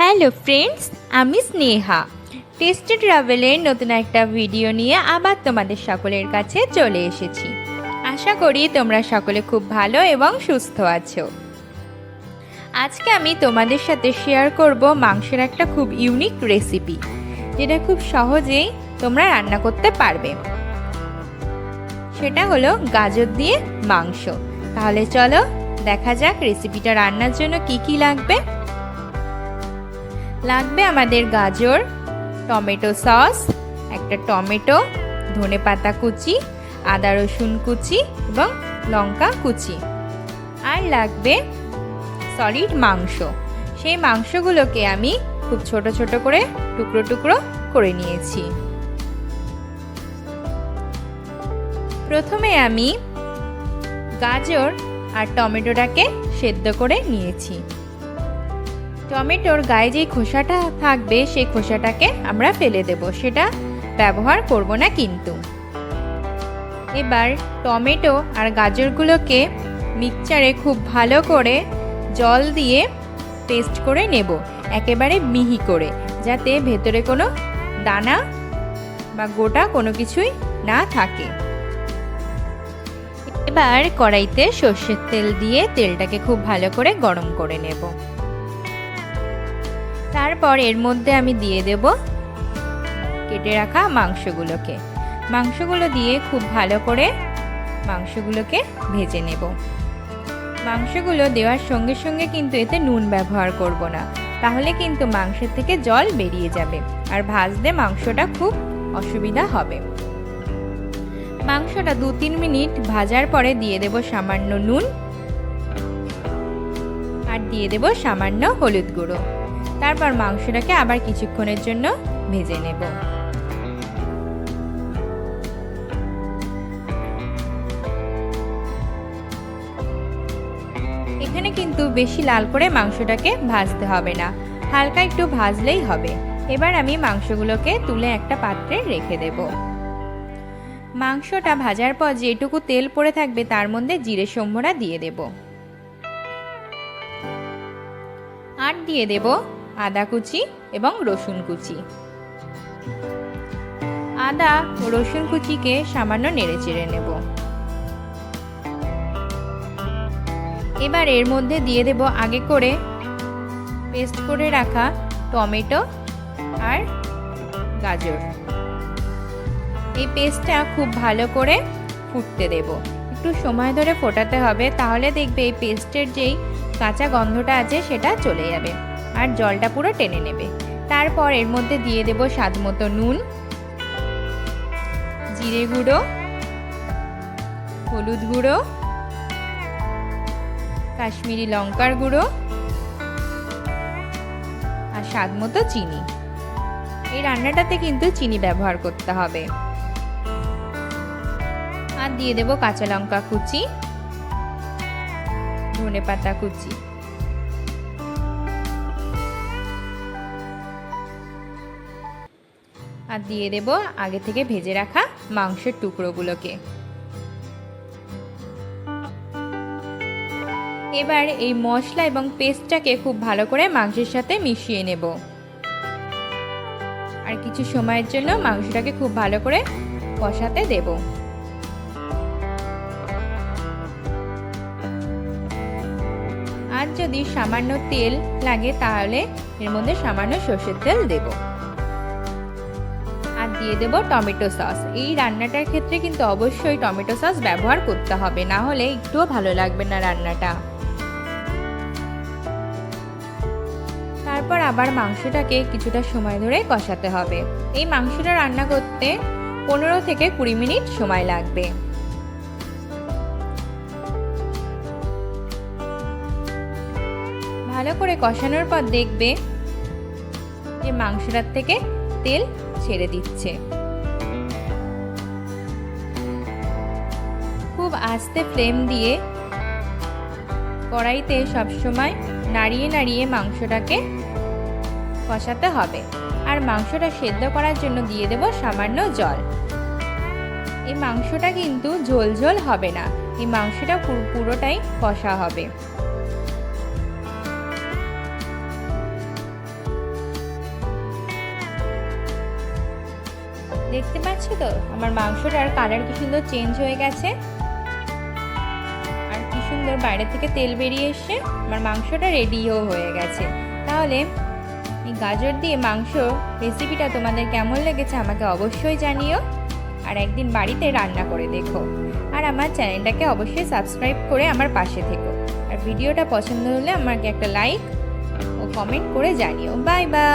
Hello friends, আমি Sneha. Tasty ট্রাভেলের নতুন একটা ভিডিও নিয়ে আবার তোমাদের সকলের কাছে চলে এসেছি। আশা করি তোমরা সকলে খুব ভালো এবং সুস্থ আছো। আজকে আমি তোমাদের সাথে শেয়ার করব মাংসের একটা খুব ইউনিক রেসিপি, যেটা খুব সহজেই তোমরা রান্না করতে পারবে। সেটা হলো গাজর দিয়ে মাংস। তাহলে চলো দেখা যাক রেসিপিটা রান্নার জন্য কি কি লাগবে। লাগবে আমাদের গাজর, টমেটো সস, একটা টমেটো, ধনেপাতা কুচি, আদা রসুন কুচি এবং লঙ্কা কুচি। আর লাগবে সলিড মাংস। সেই মাংসগুলোকে আমি খুব ছোট ছোট করে টুকরো টুকরো করে নিয়েছি। প্রথমে আমি গাজর আর টমেটোটাকে সেদ্ধ করে নিয়েছি। টমেটোর গায়ে যে খোসাটা থাকবে সেই খোসাটাকে আমরা ফেলে দেব, সেটা ব্যবহার করব না কিন্তু। এবার টমেটো আর গাজরগুলোকে মিক্সচারে খুব ভালো করে জল দিয়ে পেস্ট করে নেব, একেবারে মিহি করে, যাতে ভেতরে কোনো দানা বা গোটা কোনো কিছুই না থাকে। এবার কড়াইতে সর্ষের তেল দিয়ে তেলটাকে খুব ভালো করে গরম করে নেব। তারপর এর মধ্যে আমি দিয়ে দেব কেটে রাখা মাংসগুলো দিয়ে খুব ভালো করে মাংসগুলোকে ভেজে নেব। মাংসগুলো দেওয়ার সঙ্গে সঙ্গে কিন্তু এতে নুন ব্যবহার করব না, তাহলে কিন্তু মাংসের থেকে জল বেরিয়ে যাবে আর ভাজতে মাংসটা খুব অসুবিধা হবে। মাংসটা 2-3 মিনিট ভাজার পরে দিয়ে দেব সামান্য নুন আর দিয়ে দেব সামান্য হলুদ গুঁড়ো। তারপর মাংসটাকে আবার কিছুক্ষণের জন্য ভেজে নেব। এখানে কিন্তু বেশি লাল করে মাংসটাকে ভাজতে হবে না, হালকা একটু ভাজলেই হবে। এবার আমি মাংসগুলোকে তুলে একটা পাত্রে রেখে দেব। মাংসটা ভাজার পর যেটুকু তেল পড়ে থাকবে তার মধ্যে জিরে সম্বরা দিয়ে দেব। আর দিয়ে দেব আদা কুচি এবং রসুন কুচি। আদা ও রসুন কুচিকে সামান্য নেড়ে চেড়ে নেব। এবার এর মধ্যে দিয়ে দেব আগে করে পেস্ট করে রাখা টমেটো আর গাজর। এই পেস্টটা খুব ভালো করে ফুটতে দেব, একটু সময় ধরে ফোটাতে হবে, তাহলে দেখবে এই পেস্টের যেই কাঁচা গন্ধটা আছে সেটা চলে যাবে আর জলটা পুরো টেনে নেবে। তারপর এর মধ্যে দিয়ে দেব স্বাদ মতো নুন, জিরে গুঁড়ো, হলুদ গুঁড়ো, কাশ্মীরি লঙ্কার গুঁড়ো আর স্বাদ মতো চিনি। এই রান্নাটাতে কিন্তু চিনি ব্যবহার করতে হবে। আর দিয়ে দেব কাঁচা লঙ্কা কুচি, ধনেপাতা কুচি। আর দিয়ে দেব আগে থেকে ভেজে রাখা মাংসের টুকরোগুলোকে। এবার এই মশলা এবং পেস্টটাকে খুব ভালো করে মাংসের সাথে মিশিয়ে নেব। আর কিছু সময়ের জন্য মাংসটাকে খুব ভালো করে কষাতে দেব। আর যদি সামান্য তেল লাগে তাহলে এর মধ্যে সামান্য সর্ষের তেল দেব। আর দিয়ে দেব টমেটো সস। এই রান্নাটার ক্ষেত্রে কিন্তু অবশ্যই টমেটো সস ব্যবহার করতে হবে, না হলে একটুও ভালো লাগবে না রান্নাটা। তারপর আবার মাংসটাকে কিছুটা সময় ধরে কষাতে হবে। এই মাংসটা রান্না করতে 15 থেকে 20 মিনিট সময় লাগবে। ভালো করে কষানোর পর দেখবে যে মাংসটার থেকে তেল ছেড়ে দিচ্ছে। খুব আস্তে ফ্লেম দিয়ে কড়াইতে সবসময় নাড়িয়ে নাড়িয়ে মাংসটাকে কষাতে হবে। আর মাংসটা সেদ্ধ করার জন্য দিয়ে দেব সামান্য জল। এই মাংসটা কিন্তু ঝোল ঝোল হবে না, এই মাংসটা পুরোটাই কষা হবে। দেখতে পাচ্ছ তো আমার মাংসটার কালার কি সুন্দর চেঞ্জ হয়ে গেছে, আর কি সুন্দর বাইরে থেকে তেল বেরিয়ে এসে আমার মাংসটা রেডিও হয়ে গেছে। তাহলে এই গাজর দিয়ে মাংস রেসিপিটা তোমাদের কেমন লেগেছে আমাকে অবশ্যই জানিও, আর একদিন বাড়িতে রান্না করে দেখো। আর আমার চ্যানেলটাকে অবশ্যই সাবস্ক্রাইব করে আমার পাশে থেকো। আর ভিডিওটা পছন্দ হলে আমাকে একটা লাইক ও কমেন্ট করে জানিও। Bye bye.